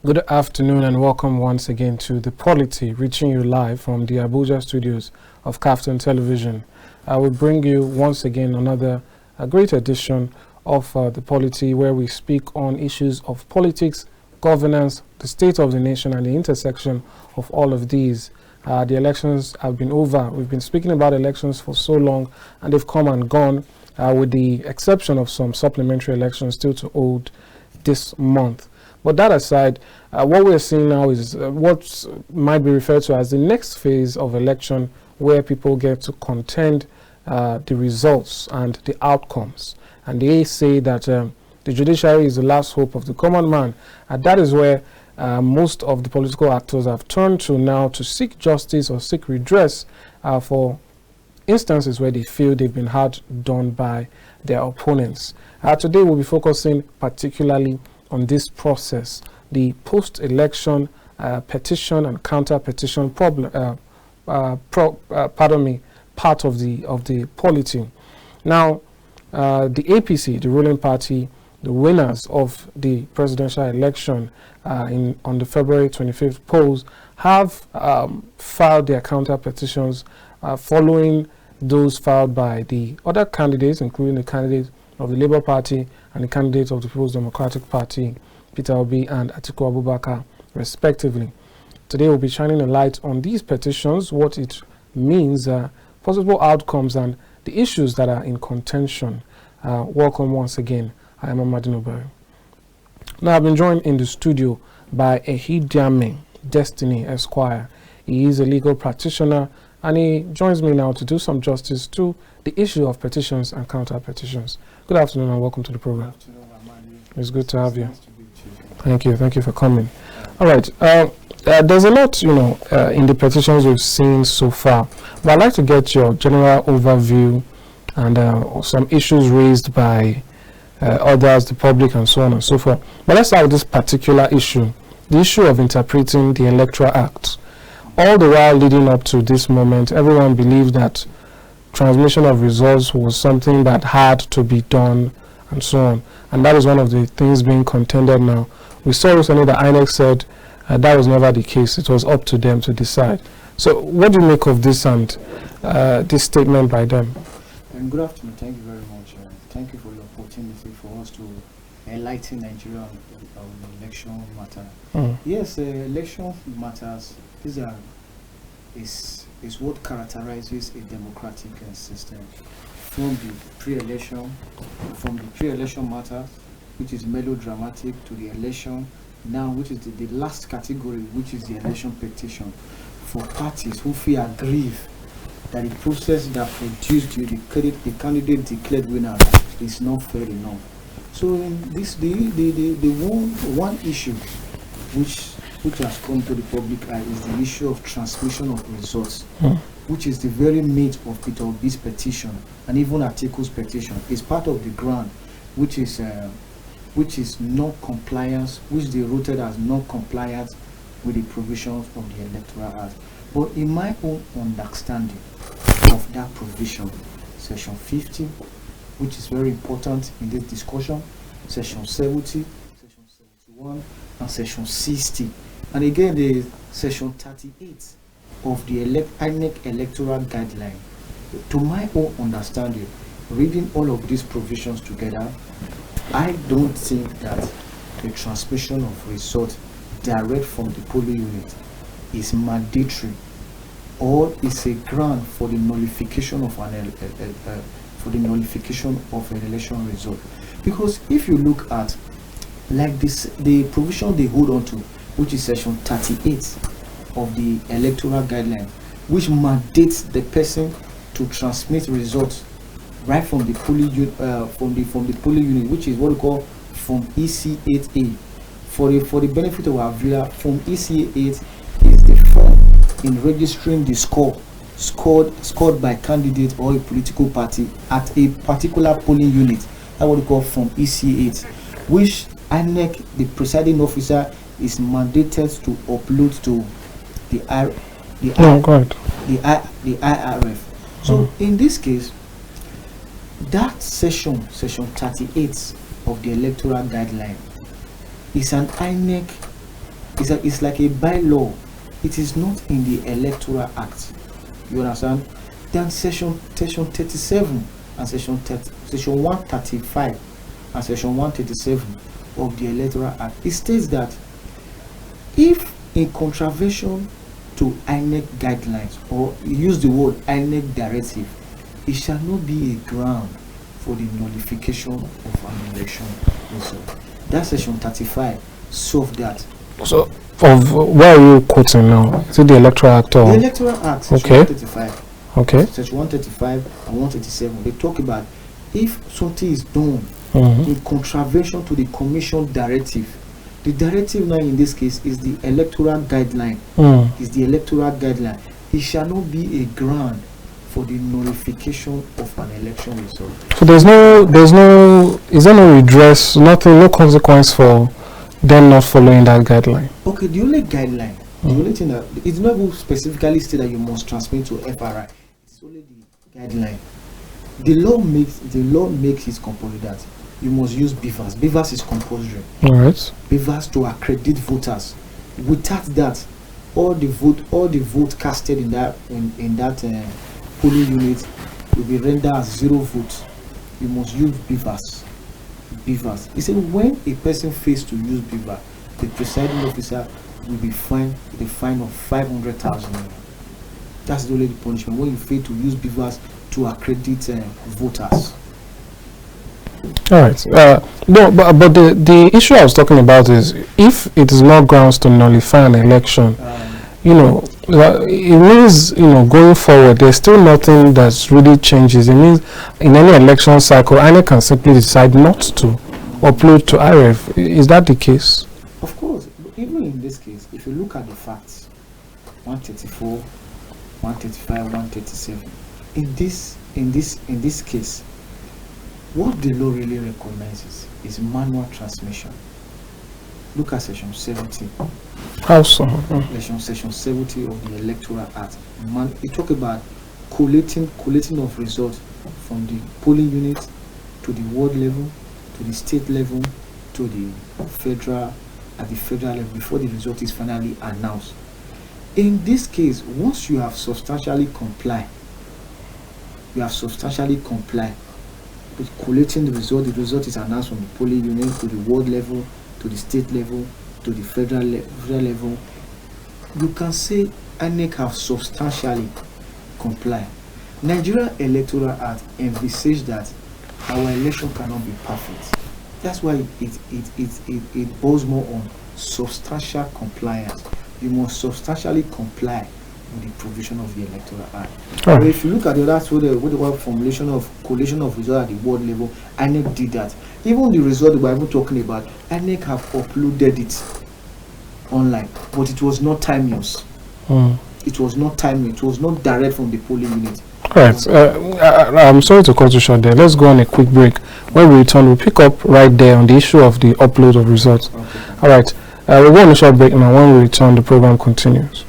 Good afternoon and welcome once again to the Polity, reaching you live from the Abuja studios of Kaftan Television. I will bring you once again another great edition of the Polity, where we speak on issues of politics, governance, the state of the nation, and the intersection of all of these. The elections have been over. We've been speaking about elections for so long, and they've come and gone, with the exception of some supplementary elections still to hold this month. But that aside, what we're seeing now is what might be referred to as the next phase of election, where people get to contend the results and the outcomes. And they say that the judiciary is the last hope of the common man. And that is where most of the political actors have turned to now to seek justice or seek redress for instances where they feel they've been hard done by their opponents. Today we'll be focusing particularly on this process, the post-election petition and counter-petition problem, part of the polity. Now, the APC, the ruling party, the winners of the presidential election on the February 25th polls, have filed their counter-petitions following those filed by the other candidates, including the candidate of the Labour Party and the candidates of the People's Democratic Party, Peter Obi and Atiku Abubakar, respectively. Today we'll be shining a light on these petitions, what it means, possible outcomes, and the issues that are in contention. Welcome once again. I am Amadino Barry. Now, I've been joined in the studio by Ehidiame Destiny Esquire. He is a legal practitioner, and he joins me now to do some justice to the issue of petitions and counter-petitions. Good afternoon and welcome to the program. Good afternoon, Amadi. It's good to have you. Nice to meet you. Thank you for coming. All right, there's a lot, in the petitions we've seen so far, but I'd like to get your general overview and some issues raised by others, the public, and so on and so forth. But let's start with this particular issue, the issue of interpreting the Electoral Act. All the while leading up to this moment, everyone believed that transmission of results was something that had to be done and so on. And that is one of the things being contended now. We saw recently that INEC said that was never the case. It was up to them to decide. So what do you make of this and this statement by them? And good afternoon. Thank you very much. Thank you for the opportunity for us to enlighten Nigeria on the election matter. Yes, election matters. Is what characterizes a democratic system. From the pre-election matters, which is melodramatic, to the election now, which is the last category, which is the election petition, for parties who feel aggrieved that the process that produced the candidate declared winner is not fair enough. So in this, the one issue which has come to the public eye is the issue of transmission of results, which is the very meat of Peter Obi's petition and even Atiku's petition. Is part of the ground, which is not compliance, which they rooted as not compliance with the provisions of the Electoral Act. But in my own understanding of that provision, Section 50, which is very important in this discussion, Section 70, Section 71, and Section 60. And again, the Section 38 of the INEC electoral guideline. To my own understanding, reading all of these provisions together, I don't think that the transmission of results direct from the polling unit is mandatory or is a ground for the nullification of an election result. Because if you look at like this, the provision they hold on to, which is Section 38 of the electoral guideline, which mandates the person to transmit results right from the polling unit, which is what we call Form EC8A. For the benefit of our viewer, Form EC8 is the form in registering the scored by candidate or a political party at a particular polling unit. That's what we call Form EC8, which INEC, the presiding officer, is mandated to upload to the IRF. So in this case, that section 38 of the electoral guideline is an INEC It's like a bylaw. It is not in the Electoral Act. You understand? Then section 37 and section 135 and section 137 of the Electoral Act, it states that if in contravention to INEC guidelines, or use the word INEC directive, it shall not be a ground for the nullification of an election result. That's section 35. Solve that. So, of where are you quoting now? Is it the Electoral Act or? The Electoral Act, section 135. Okay. Section 135 and 137. They talk about if something is done in contravention to the Commission directive. The directive now in this case is the electoral guideline. Is the electoral guideline. It shall not be a ground for the nullification of an election result. So is there no redress, nothing, no consequence for them not following that guideline? Okay, the only guideline, the only thing that it's not even specifically state that you must transmit to FRI. It's only the guideline. The law makes it compulsory that you must use beavers. Beavers is compulsory. All right. Beavers to accredit voters. Without that, all the vote casted in that polling unit will be rendered as 0 votes. You must use beavers. Beavers. He said when a person fails to use beaver, the presiding officer will be fined with a fine of 500,000. That's the only punishment when you fail to use beavers to accredit voters. All right. No, but the issue I was talking about is if it is not grounds to nullify an election, it means going forward there's still nothing that's really changes. It means in any election cycle, INEC can simply decide not to upload to IREF. Is that the case? Of course. Even in this case, if you look at the facts, 134, 135, 137. In this case, what the law really recognizes is manual transmission. Look at section 70. How so? Section 70 of the Electoral Act. It talk about collating of results from the polling unit to the ward level, to the state level, to the federal level before the result is finally announced. In this case, once you have substantially complied with collating the result is announced from the polling unit to the ward level, to the state level, to the federal level, you can say INEC have substantially complied. Nigeria Electoral Act envisages that our election cannot be perfect. That's why it boils more on substantial compliance. You must substantially comply with the provision of the Electoral Act. But if you look at the other, with the formulation of collation of results at the ward level, INEC did that. Even the result we were even talking about, INEC have uploaded it online, but it was not timeless. It was not timely. It was not direct from the polling unit. Right. I'm sorry to cut you short there. Let's go on a quick break. When we return, we'll pick up right there on the issue of the upload of results. Okay. All right. We'll go on a short break now. When we return, the program continues.